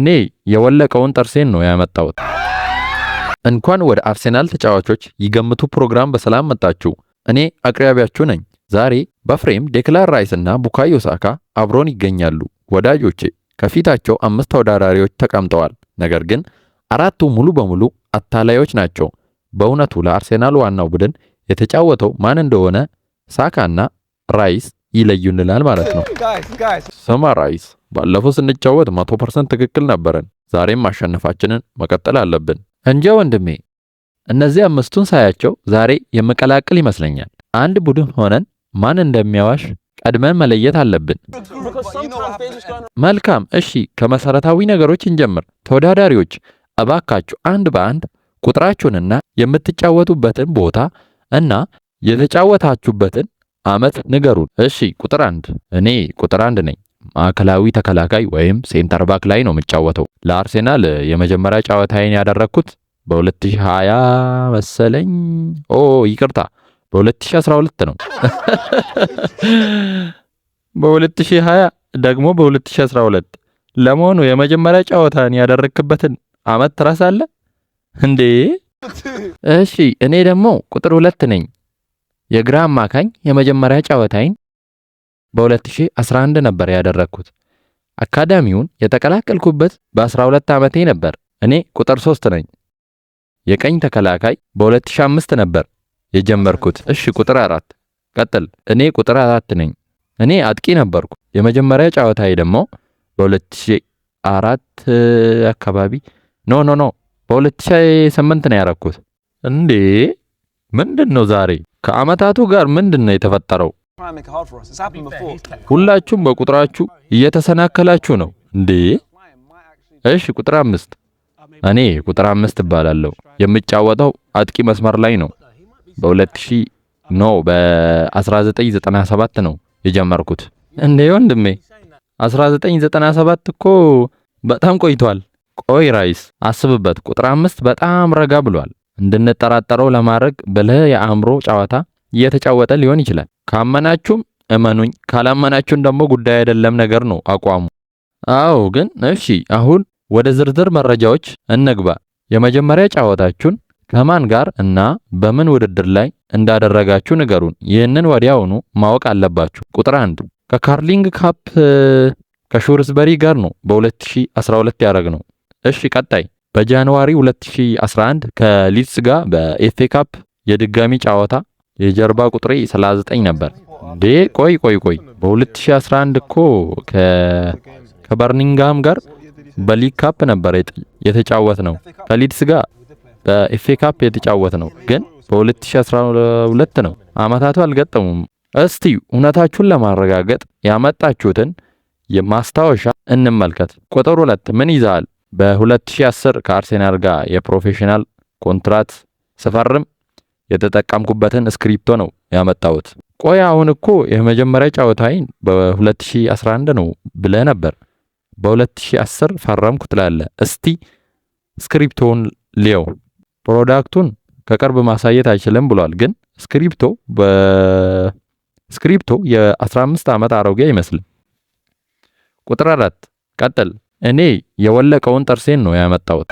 እኔ የወለቀውን ጥርሴን ነው ያመጣሁት። እንኳን ወደ አርሴናል ተጫዋቾች ይገምቱ ፕሮግራም በሰላም መጣችሁ። እኔ አቅራቢያችሁ ነኝ። ዛሬ በፍሬም ዴክላን ራይስ እና ቡካዮ ሳካ አብሮን ይገኛሉ። ወዳጆቼ ከፊታቸው 5 ተወዳዳሪዎች ተቀምጠዋል። ነገር ግን 4ቱ ሙሉ በሙሉ አታላዮች ናቸው። በእውነቱ ለአርሴናል ዋናው ቡድን የተጫወተው ማን እንደሆነ ሳካና ራይስ ይለዩንላል ማለት ነው። ስማ ራይስ፣ ባለፈው ስንጫወት 100% ትክክል ነበረን። ዛሬም ማሸነፋችንን መቀጠል አለብን። እንጂ ወንድሜ፣ እነዚህ 5ቱን ሳያቸው ዛሬ የምቀላቅል ይመስለኛል። አንድ ቡድን ሆነን ማን እንደሚያዋሽ ቀድመን መለየት አለብን። መልካም፣ እሺ፣ ከመሰረታዊ ነገሮች እንጀምር። ተወዳዳሪዎች እባካችሁ አንድ በአንድ ቁጥራችሁንና የምትጫወቱበትን ቦታ እና የተጫወታችሁበትን ዓመት ንገሩን። እሺ፣ ቁጥር 1። እኔ ቁጥር 1 ነኝ። ማዕከላዊ ተከላካይ ወይም ሴንተር ባክ ላይ ነው የምጫወተው። ለአርሴናል የመጀመሪያ ጨዋታዬን ያደረኩት በ2020 መሰለኝ። ይቅርታ፣ በ2012 ነው። በ2020 ደግሞ በ2012። ለመሆኑ የመጀመሪያ ጨዋታን ያደረክበትን ዓመት ትረሳለህ እንዴ? እሺ፣ እኔ ደግሞ ቁጥር 2 ነኝ። የግራ አማካኝ የመጀመሪያ ጨዋታዬን በ2011 ነበር ያደረኩት። አካዳሚውን የተቀላቀልኩበት በ12 ዓመቴ ነበር። እኔ ቁጥር 3 ነኝ። የቀኝ ተከላካይ በ2005 ነበር የጀመርኩት። እሺ፣ ቁጥር 4 ቀጥል። እኔ ቁጥር 4 ነኝ። እኔ አጥቂ ነበርኩ። የመጀመሪያ ጨዋታዬ ደግሞ በ2004 አካባቢ ኖ በ2008 ነው ያደረኩት። እንዴ ምንድነው ዛሬ ከአመታቱ ጋር ምንድነው የተፈጠረው? ሁላችሁም በቁጥራችሁ እየተሰናከላችሁ ነው እንዴ? እሺ፣ ቁጥር 5። እኔ ቁጥር 5 እባላለሁ። የምጫወተው አጥቂ መስመር ላይ ነው። በ1997 ነው የጀመርኩት። እንዴ ወንድሜ፣ 1997 እኮ በጣም ቆይቷል። ቆይ ራይስ፣ አስብበት። ቁጥር 5 በጣም ረጋ ብሏል። እንድንጠራጠረው ለማድረግ ብለህ የአእምሮ ጨዋታ እየተጫወተ ሊሆን ይችላል። ካመናችሁም እመኑኝ፣ ካላመናችሁም ደግሞ ጉዳይ አይደለም ነገር ነው አቋሙ። አዎ፣ ግን እሺ፣ አሁን ወደ ዝርዝር መረጃዎች እንግባ። የመጀመሪያ ጨዋታችሁን ከማን ጋር እና በምን ውድድር ላይ እንዳደረጋችሁ ንገሩን። ይህንን ወዲያውኑ ማወቅ አለባችሁ። ቁጥር 1 ከካርሊንግ ካፕ ከሹርስበሪ ጋር ነው በ2012 ያደረግነው። እሺ፣ ቀጣይ በጃንዋሪ 2011 ከሊድስ ጋር በኤፍኤ ካፕ የድጋሚ ጨዋታ የጀርባ ቁጥሬ 39 ነበር። እንዴ ቆይ በ2011 እኮ ከበርኒንግሃም ጋር በሊግ ካፕ ነበር የተጫወት ነው። ከሊድስ ጋር በኤፍኤ ካፕ የተጫወት ነው፣ ግን በ2012 ነው። አመታቱ አልገጠሙም። እስቲ እውነታችሁን ለማረጋገጥ ያመጣችሁትን የማስታወሻ እንመልከት። ቁጥር 2 ምን ይዛል? በ2010 ከአርሴናል ጋር የፕሮፌሽናል ኮንትራት ስፈርም የተጠቀምኩበትን ስክሪፕቶ ነው ያመጣሁት። ቆይ አሁን እኮ የመጀመሪያ ጨዋታዬን በ2011 ነው ብለህ ነበር። በ2010 ፈረምኩ ትላለህ። እስቲ ስክሪፕቶውን ሊየው። ፕሮዳክቱን ከቅርብ ማሳየት አይችልም ብሏል፣ ግን ስክሪፕቶ የ15 ዓመት አሮጌ አይመስልም። ቁጥር 4 ቀጥል። እኔ የወለቀውን ጥርሴን ነው ያመጣሁት።